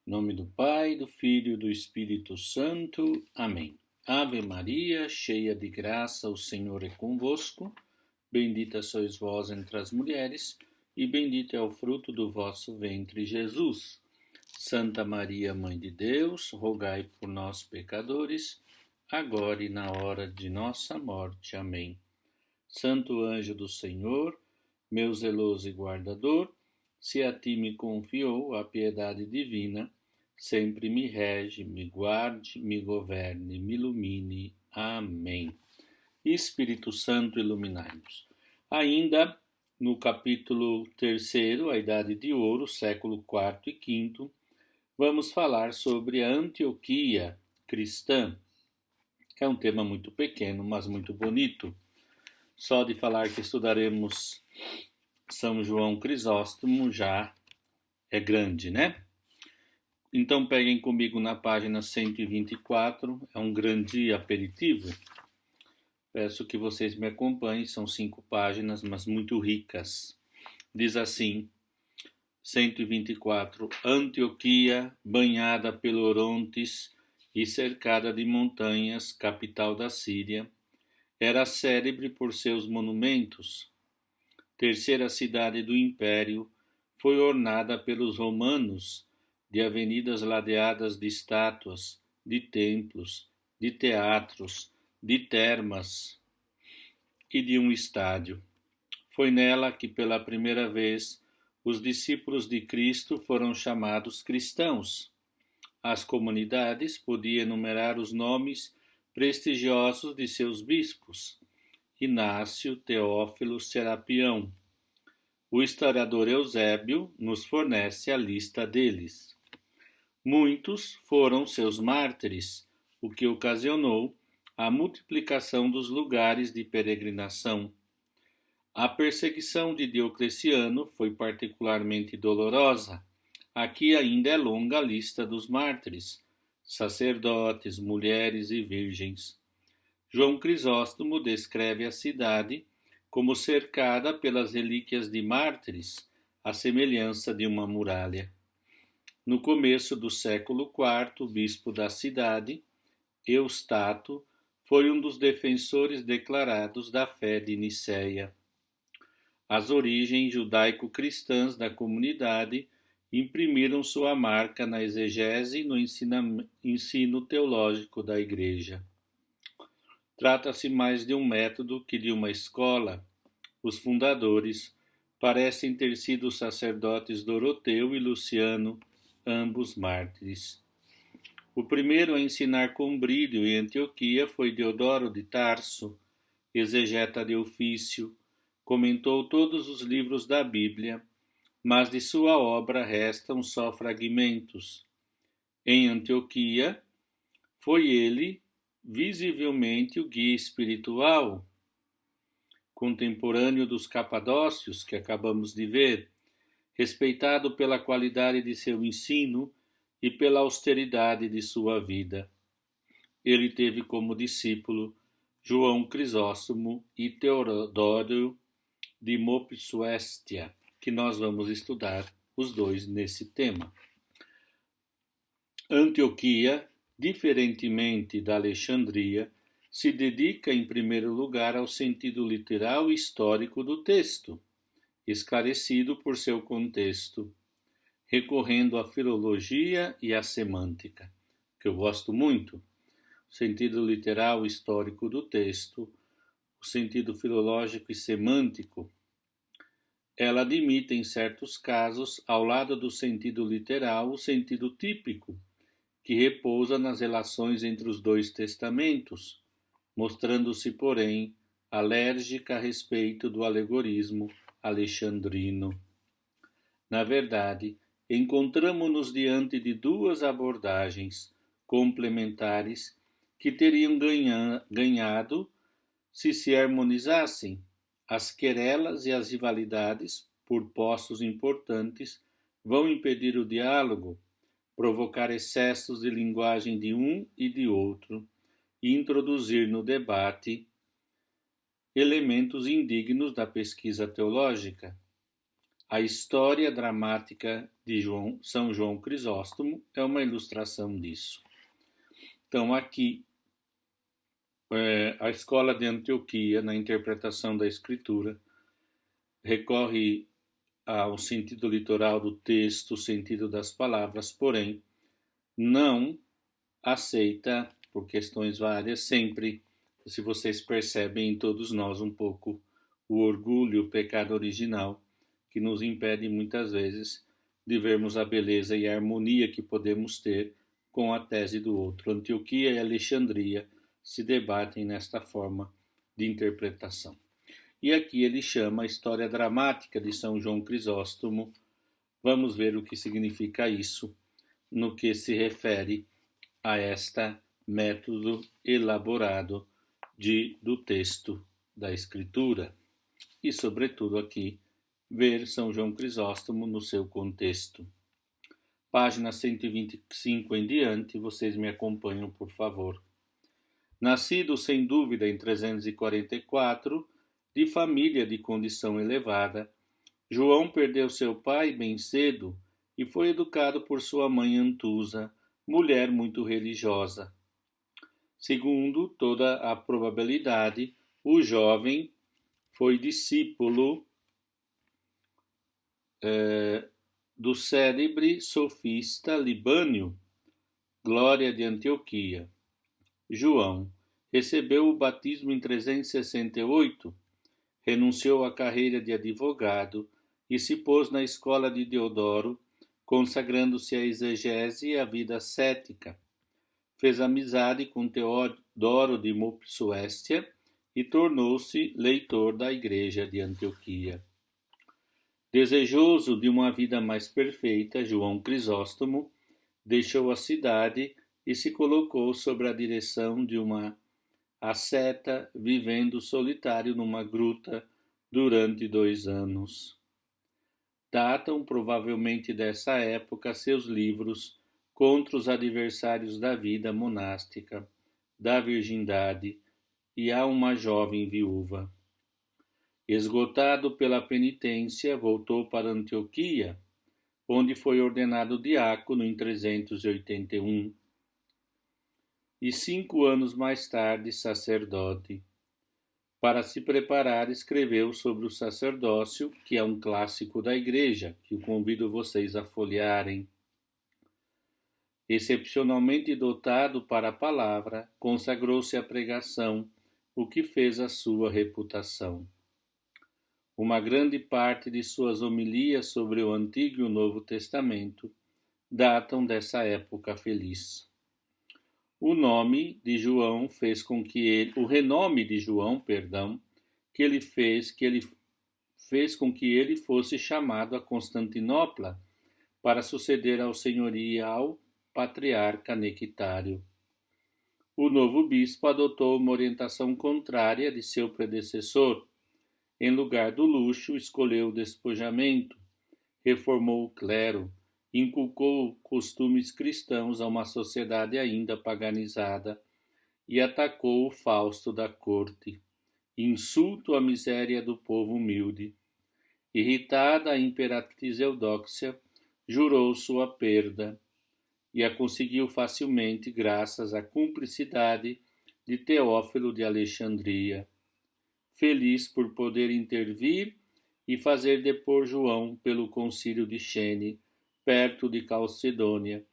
Em nome do Pai, do Filho e do Espírito Santo. Amém. Ave Maria, cheia de graça, o Senhor é convosco. Bendita sois vós entre as mulheres, e bendito é o fruto do vosso ventre, Jesus. Santa Maria, Mãe de Deus, rogai por nós, pecadores, agora e na hora de nossa morte. Amém. Santo anjo do Senhor, meu zeloso e guardador, se a ti me confiou a piedade divina, sempre me rege, me guarde, me governe, me ilumine. Amém. Espírito Santo, iluminai-nos. Ainda no capítulo 3, a Idade de Ouro, século IV e V, vamos falar sobre a Antioquia cristã. É um tema muito pequeno, mas muito bonito. Só de falar que estudaremos São João Crisóstomo já é grande, né? Então peguem comigo na página 124, é um grande aperitivo. Peço que vocês me acompanhem, são 5 páginas, mas muito ricas. Diz assim, 124, Antioquia, banhada pelo Orontes e cercada de montanhas, capital da Síria, era célebre por seus monumentos. Terceira cidade do Império, foi ornada pelos romanos de avenidas ladeadas de estátuas, de templos, de teatros, de termas e de um estádio. Foi nela que pela primeira vez os discípulos de Cristo foram chamados cristãos. As comunidades podiam enumerar os nomes prestigiosos de seus bispos: Inácio, Teófilo, Serapião. O historiador Eusébio nos fornece a lista deles. Muitos foram seus mártires, o que ocasionou a multiplicação dos lugares de peregrinação. A perseguição de Diocleciano foi particularmente dolorosa. Aqui ainda é longa a lista dos mártires, sacerdotes, mulheres e virgens. João Crisóstomo descreve a cidade como cercada pelas relíquias de mártires, à semelhança de uma muralha. No começo do século IV, o bispo da cidade, Eustato, foi um dos defensores declarados da fé de Nicéia. As origens judaico-cristãs da comunidade imprimiram sua marca na exegese e no ensino teológico da Igreja. Trata-se mais de um método que de uma escola. Os fundadores parecem ter sido os sacerdotes Doroteu e Luciano, ambos mártires. O primeiro a ensinar com brilho em Antioquia foi Diodoro de Tarso, exegeta de ofício, comentou todos os livros da Bíblia, mas de sua obra restam só fragmentos. Em Antioquia, foi ele visivelmente o guia espiritual, contemporâneo dos capadócios que acabamos de ver, respeitado pela qualidade de seu ensino e pela austeridade de sua vida. Ele teve como discípulo João Crisóstomo e Teodoro de Mopsuestia, que nós vamos estudar os dois nesse tema. Antioquia, diferentemente da Alexandria, se dedica em primeiro lugar ao sentido literal e histórico do texto, esclarecido por seu contexto, recorrendo à filologia e à semântica, que eu gosto muito. O sentido literal e histórico do texto, o sentido filológico e semântico. Ela admite, em certos casos, ao lado do sentido literal, o sentido típico, que repousa nas relações entre os dois testamentos, mostrando-se, porém, alérgica a respeito do alegorismo alexandrino. Na verdade, encontramo-nos diante de duas abordagens complementares que teriam ganhado se harmonizassem. As querelas e as rivalidades, por postos importantes, vão impedir o diálogo, provocar excessos de linguagem de um e de outro, e introduzir no debate elementos indignos da pesquisa teológica. A história dramática de São João Crisóstomo é uma ilustração disso. Então, aqui, a escola de Antioquia, na interpretação da Escritura, recorre ao sentido literal do texto, o sentido das palavras, porém, não aceita, por questões várias, sempre, se vocês percebem em todos nós um pouco, o orgulho, o pecado original, que nos impede muitas vezes de vermos a beleza e a harmonia que podemos ter com a tese do outro. Antioquia e Alexandria se debatem nesta forma de interpretação. E aqui ele chama a história dramática de São João Crisóstomo. Vamos ver o que significa isso no que se refere a este método elaborado do texto da Escritura. E, sobretudo, aqui, ver São João Crisóstomo no seu contexto. Página 125 em diante, vocês me acompanham, por favor. Nascido, sem dúvida, em 344, de família de condição elevada, João perdeu seu pai bem cedo e foi educado por sua mãe Antusa, mulher muito religiosa. Segundo toda a probabilidade, o jovem foi discípulo do célebre sofista Libânio, glória de Antioquia. João recebeu o batismo em 368, renunciou à carreira de advogado e se pôs na escola de Diodoro, consagrando-se à exegese e à vida cética. Fez amizade com Teodoro de Mopsuestia e tornou-se leitor da igreja de Antioquia. Desejoso de uma vida mais perfeita, João Crisóstomo deixou a cidade e se colocou sob a direção de uma asceta, vivendo solitário numa gruta durante 2 anos. Datam provavelmente dessa época seus livros contra os adversários da vida monástica, da virgindade e a uma jovem viúva. Esgotado pela penitência, voltou para Antioquia, onde foi ordenado diácono em 381, e 5 anos mais tarde sacerdote. Para se preparar, escreveu sobre o sacerdócio, que é um clássico da Igreja, que eu convido vocês a folhearem. Excepcionalmente dotado para a palavra, consagrou-se à pregação, o que fez a sua reputação. Uma grande parte de suas homilias sobre o Antigo e o Novo Testamento datam dessa época feliz. O renome de João fez com que ele fosse chamado a Constantinopla para suceder ao senhorial patriarca Nectário. O novo bispo adotou uma orientação contrária de seu predecessor. Em lugar do luxo, escolheu o despojamento, reformou o clero, inculcou costumes cristãos a uma sociedade ainda paganizada e atacou o Fausto da corte, insulto à miséria do povo humilde. Irritada, a imperatriz Eudóxia jurou sua perda e a conseguiu facilmente graças à cumplicidade de Teófilo de Alexandria, feliz por poder intervir e fazer depor João pelo concílio de Chene, perto de Calcedônia,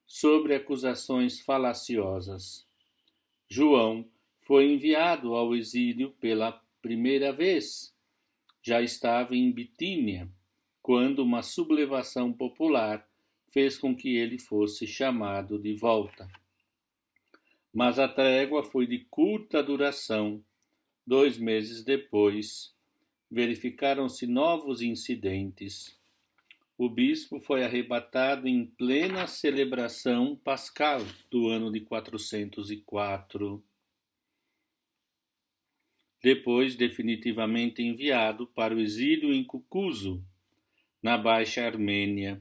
sobre acusações falaciosas. João foi enviado ao exílio pela primeira vez. Já estava em Bitínia, quando uma sublevação popular fez com que ele fosse chamado de volta. Mas a trégua foi de curta duração. 2 meses depois, verificaram-se novos incidentes. O bispo foi arrebatado em plena celebração pascal do ano de 404. Depois, definitivamente enviado para o exílio em Cucuzo, na Baixa Armênia,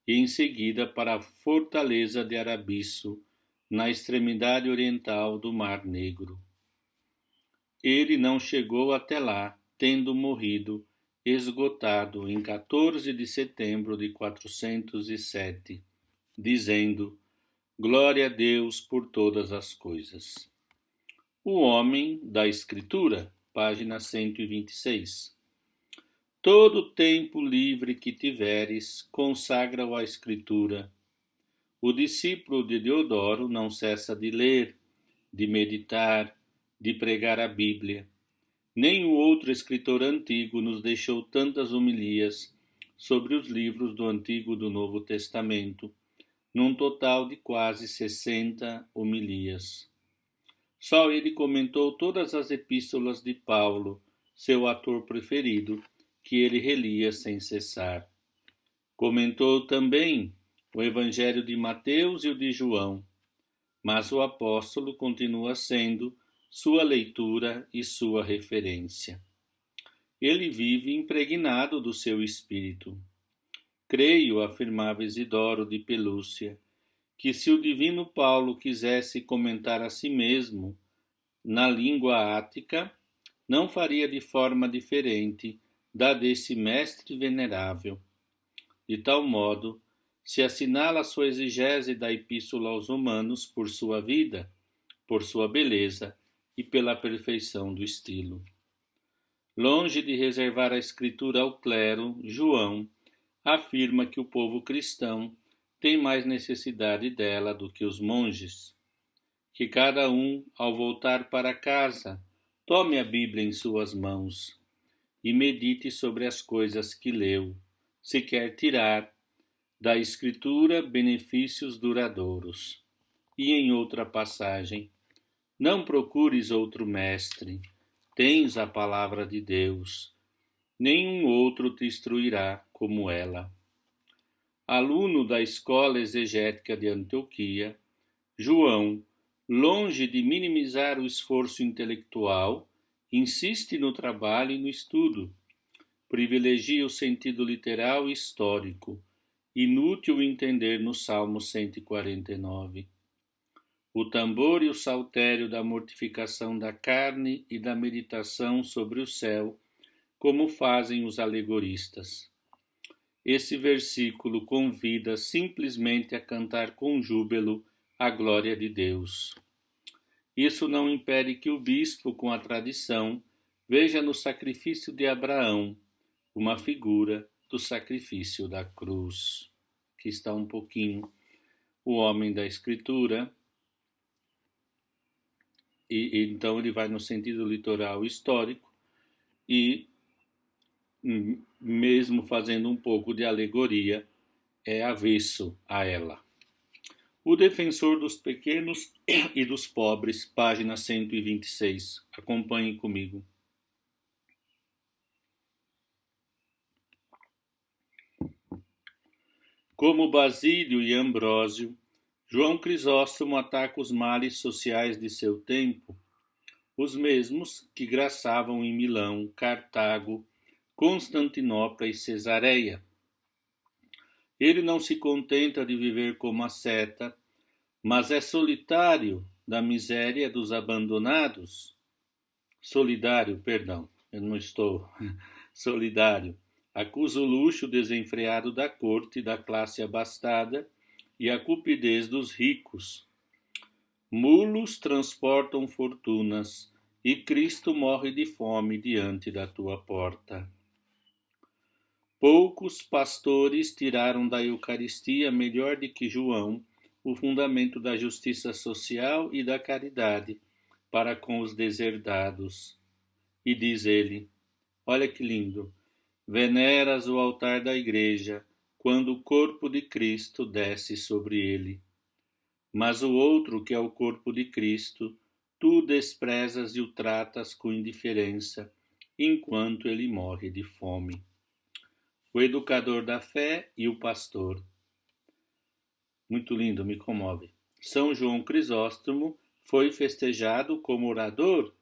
e em seguida para a fortaleza de Arabiço, na extremidade oriental do Mar Negro. Ele não chegou até lá, tendo morrido esgotado em 14 de setembro de 407, dizendo: Glória a Deus por todas as coisas. O homem da Escritura, página 126. Todo tempo livre que tiveres, consagra-o à Escritura. O discípulo de Deodoro não cessa de ler, de meditar, de pregar a Bíblia. Nem o outro escritor antigo nos deixou tantas homilias sobre os livros do Antigo e do Novo Testamento, num total de quase 60 homilias. Só ele comentou todas as epístolas de Paulo, seu autor preferido, que ele relia sem cessar. Comentou também o Evangelho de Mateus e o de João, mas o apóstolo continua sendo sua leitura e sua referência. Ele vive impregnado do seu espírito. Creio, afirmava Isidoro de Pelúcia, que se o divino Paulo quisesse comentar a si mesmo na língua ática, não faria de forma diferente da desse mestre venerável. De tal modo, se assinala a sua exegese da Epístola aos Romanos por sua vida, por sua beleza e pela perfeição do estilo. Longe de reservar a Escritura ao clero, João afirma que o povo cristão tem mais necessidade dela do que os monges. Que cada um, ao voltar para casa, tome a Bíblia em suas mãos e medite sobre as coisas que leu, se quer tirar da Escritura benefícios duradouros. E em outra passagem, não procures outro mestre, tens a palavra de Deus, nenhum outro te instruirá como ela. Aluno da escola exegética de Antioquia, João, longe de minimizar o esforço intelectual, insiste no trabalho e no estudo. Privilegia o sentido literal e histórico, inútil entender no Salmo 149. O tambor e o saltério da mortificação da carne e da meditação sobre o céu, como fazem os alegoristas. Esse versículo convida simplesmente a cantar com júbilo a glória de Deus. Isso não impede que o bispo, com a tradição, veja no sacrifício de Abraão uma figura do sacrifício da cruz. Aqui está um pouquinho o homem da Escritura, e então ele vai no sentido literal histórico e, mesmo fazendo um pouco de alegoria, é avesso a ela. O defensor dos pequenos e dos pobres, página 126. Acompanhe comigo. Como Basílio e Ambrósio, João Crisóstomo ataca os males sociais de seu tempo, os mesmos que graçavam em Milão, Cartago, Constantinopla e Cesareia. Ele não se contenta de viver como asceta, mas é solidário da miséria dos abandonados. Solidário. Acusa o luxo desenfreado da corte e da classe abastada e a cupidez dos ricos. Mulos transportam fortunas e Cristo morre de fome diante da tua porta. Poucos pastores tiraram da Eucaristia melhor do que João o fundamento da justiça social e da caridade para com os deserdados. E diz ele, olha que lindo, veneras o altar da igreja quando o corpo de Cristo desce sobre ele. Mas o outro, que é o corpo de Cristo, tu desprezas e o tratas com indiferença, enquanto ele morre de fome. O educador da fé e o pastor. Muito lindo, me comove. São João Crisóstomo foi festejado como orador,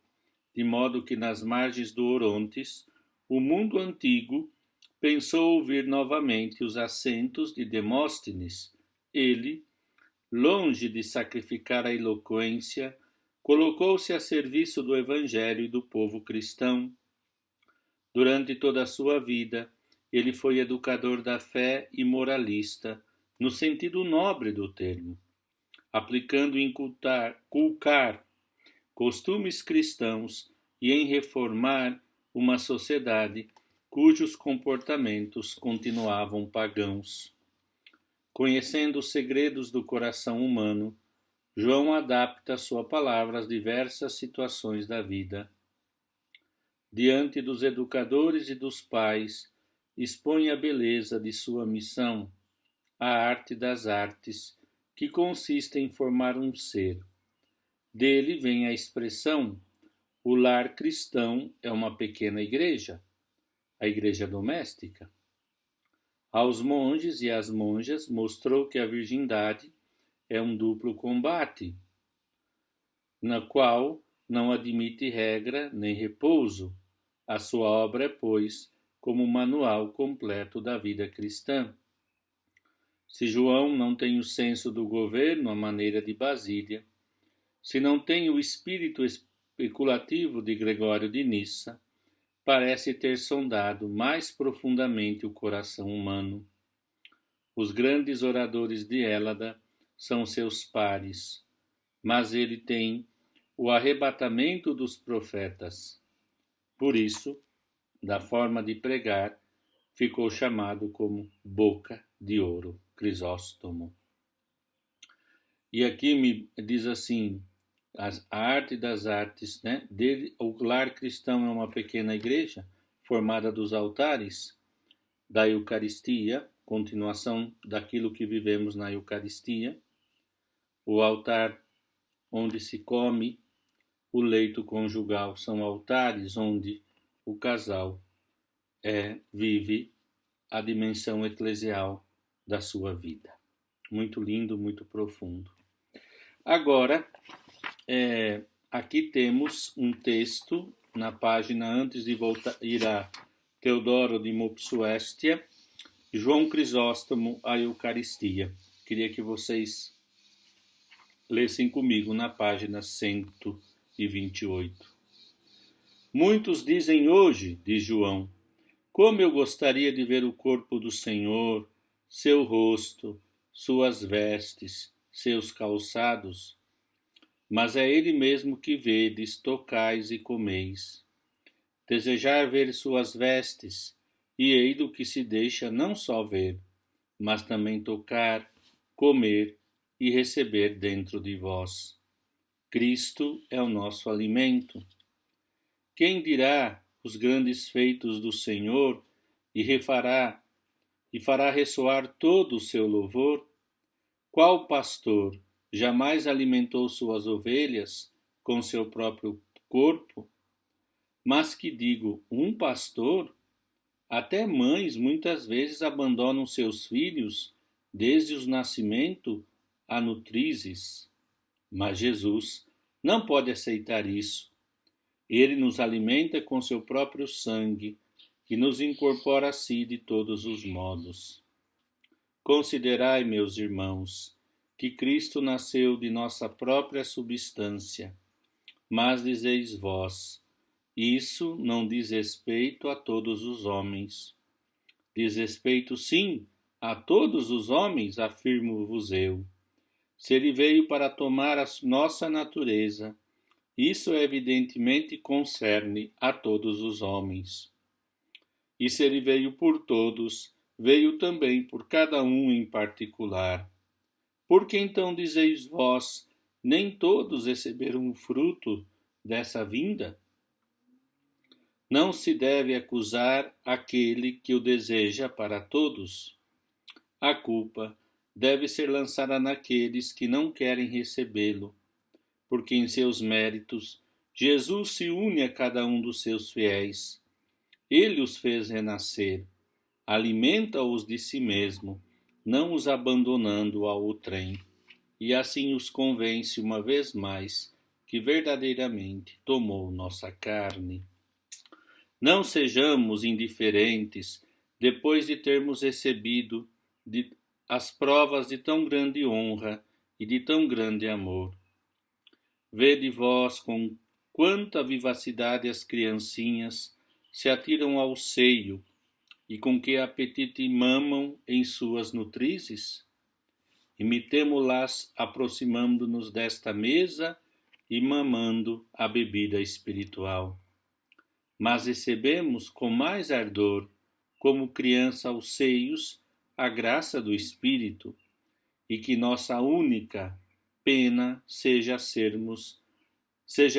de modo que nas margens do Orontes, o mundo antigo pensou ouvir novamente os acentos de Demóstenes. Ele, longe de sacrificar a eloquência, colocou-se a serviço do Evangelho e do povo cristão. Durante toda a sua vida, ele foi educador da fé e moralista, no sentido nobre do termo, aplicando em culcar costumes cristãos e em reformar uma sociedade cujos comportamentos continuavam pagãos. Conhecendo os segredos do coração humano, João adapta sua palavra às diversas situações da vida. Diante dos educadores e dos pais, expõe a beleza de sua missão, a arte das artes, que consiste em formar um ser. Dele vem a expressão: o lar cristão é uma pequena igreja, a igreja doméstica. Aos monges e às monjas mostrou que a virgindade é um duplo combate, na qual não admite regra nem repouso. A sua obra é, pois, como um manual completo da vida cristã. Se João não tem o senso do governo à maneira de Basília, se não tem o espírito especulativo de Gregório de Nissa, parece ter sondado mais profundamente o coração humano. Os grandes oradores de Hélada são seus pares, mas ele tem o arrebatamento dos profetas. Por isso, da forma de pregar, ficou chamado como boca de ouro, Crisóstomo. E aqui me diz assim, a arte das artes, né? O lar cristão é uma pequena igreja formada dos altares da Eucaristia, continuação daquilo que vivemos na Eucaristia, o altar onde se come, o leito conjugal são altares onde o casal vive a dimensão eclesial da sua vida. Muito lindo, muito profundo. Agora, aqui temos um texto na página, antes de ir a Teodoro de Mopsuestia, João Crisóstomo, a Eucaristia. Queria que vocês lessem comigo na página 128. Muitos dizem hoje, diz João, como eu gostaria de ver o corpo do Senhor, seu rosto, suas vestes, seus calçados. Mas é ele mesmo que vedes, tocais e comeis. Desejar ver suas vestes, e ei do que se deixa não só ver, mas também tocar, comer e receber dentro de vós. Cristo é o nosso alimento. Quem dirá os grandes feitos do Senhor e fará ressoar todo o seu louvor? Qual pastor jamais alimentou suas ovelhas com seu próprio corpo? Mas que digo, um pastor? Até mães muitas vezes abandonam seus filhos desde o nascimento a nutrizes. Mas Jesus não pode aceitar isso. Ele nos alimenta com seu próprio sangue e nos incorpora a si de todos os modos. Considerai, meus irmãos, que Cristo nasceu de nossa própria substância. Mas dizeis vós, isso não diz respeito a todos os homens. Diz respeito, sim, a todos os homens, afirmo-vos eu. Se ele veio para tomar a nossa natureza, isso evidentemente concerne a todos os homens. E se ele veio por todos, veio também por cada um em particular. Por que então dizeis vós, nem todos receberam o fruto dessa vinda? Não se deve acusar aquele que o deseja para todos. A culpa deve ser lançada naqueles que não querem recebê-lo, porque em seus méritos Jesus se une a cada um dos seus fiéis. Ele os fez renascer, alimenta-os de si mesmo, não os abandonando ao outrem, e assim os convence uma vez mais que verdadeiramente tomou nossa carne. Não sejamos indiferentes depois de termos recebido as provas de tão grande honra e de tão grande amor. Vede vós com quanta vivacidade as criancinhas se atiram ao seio e com que apetite mamam em suas nutrizes? Imitemo-las aproximando-nos desta mesa e mamando a bebida espiritual. Mas recebemos com mais ardor, como criança aos seios, a graça do Espírito, e que nossa única pena seja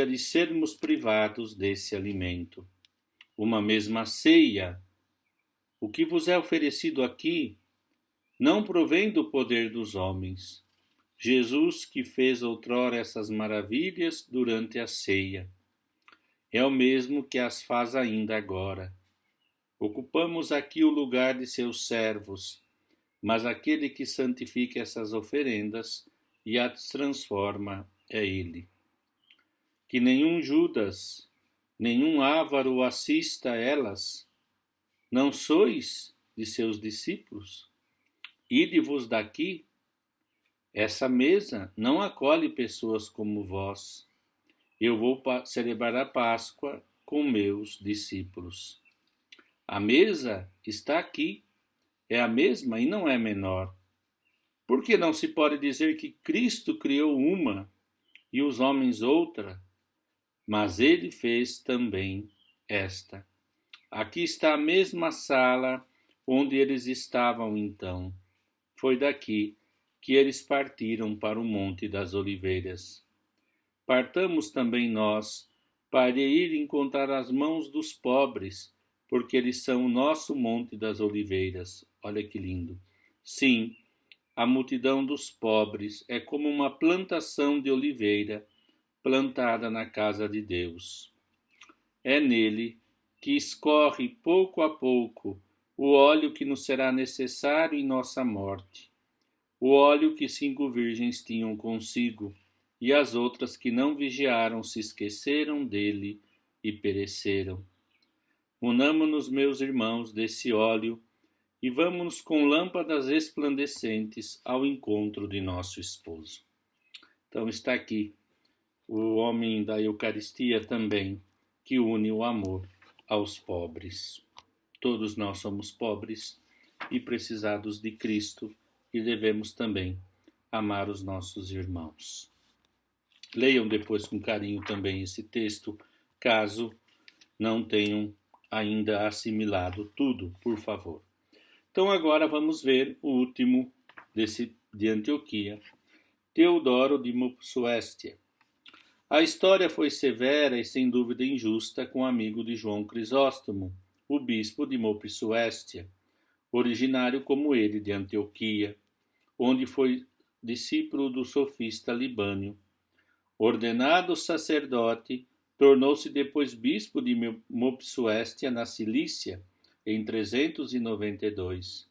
de sermos privados desse alimento. Uma mesma ceia, o que vos é oferecido aqui, não provém do poder dos homens. Jesus, que fez outrora essas maravilhas durante a ceia, é o mesmo que as faz ainda agora. Ocupamos aqui o lugar de seus servos, mas aquele que santifica essas oferendas e as transforma é ele. Que nenhum Judas, nenhum avaro assista a elas. Não sois de seus discípulos? Ide-vos daqui. Essa mesa não acolhe pessoas como vós. Eu vou celebrar a Páscoa com meus discípulos. A mesa está aqui. É a mesma e não é menor. Por que não se pode dizer que Cristo criou uma e os homens outra? Mas ele fez também esta. Aqui está a mesma sala onde eles estavam então. Foi daqui que eles partiram para o Monte das Oliveiras. Partamos também nós para ir encontrar as mãos dos pobres, porque eles são o nosso Monte das Oliveiras. Olha que lindo. Sim, a multidão dos pobres é como uma plantação de oliveira plantada na casa de Deus. É nele que escorre pouco a pouco o óleo que nos será necessário em nossa morte, o óleo que 5 virgens tinham consigo, e as outras que não vigiaram se esqueceram dele e pereceram. Unamo-nos, meus irmãos, desse óleo e vamos com lâmpadas resplandecentes ao encontro de nosso esposo. Então está aqui o homem da Eucaristia também, que une o amor aos pobres. Todos nós somos pobres e precisados de Cristo e devemos também amar os nossos irmãos. Leiam depois com carinho também esse texto, caso não tenham ainda assimilado tudo, por favor. Então agora vamos ver o último de Antioquia, Teodoro de Mopsuestia. A história foi severa e sem dúvida injusta com o amigo de João Crisóstomo, o bispo de Mopsuestia, originário como ele de Antioquia, onde foi discípulo do sofista Libânio. Ordenado sacerdote, tornou-se depois bispo de Mopsuestia na Cilícia, em 392.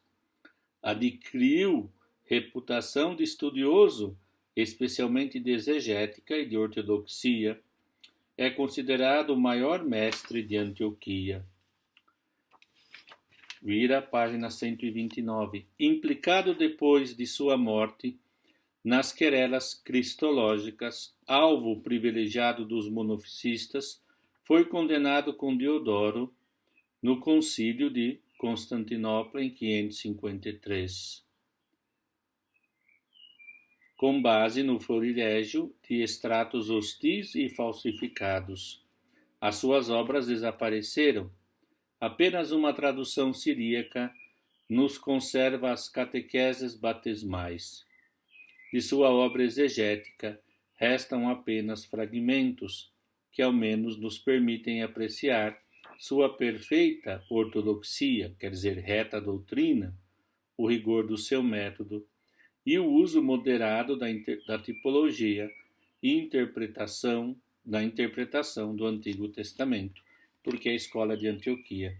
Adquiriu reputação de estudioso, especialmente de exegética e de ortodoxia. É considerado o maior mestre de Antioquia. Vira a página 129. Implicado depois de sua morte nas querelas cristológicas, alvo privilegiado dos monofisistas, foi condenado com Diodoro no concílio de Constantinopla em 553, com base no florilégio de extratos hostis e falsificados. As suas obras desapareceram. Apenas uma tradução siríaca nos conserva as catequeses batismais. De sua obra exegética, restam apenas fragmentos, que ao menos nos permitem apreciar sua perfeita ortodoxia, quer dizer, reta doutrina, o rigor do seu método e o uso moderado da tipologia e da interpretação do Antigo Testamento, porque a escola de Antioquia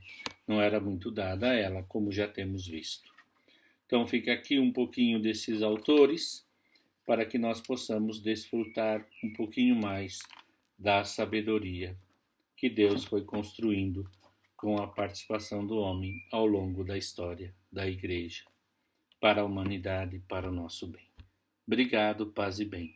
não era muito dada a ela, como já temos visto. Então fica aqui um pouquinho desses autores, para que nós possamos desfrutar um pouquinho mais da sabedoria que Deus foi construindo com a participação do homem ao longo da história da Igreja, para a humanidade, para o nosso bem. Obrigado, paz e bem.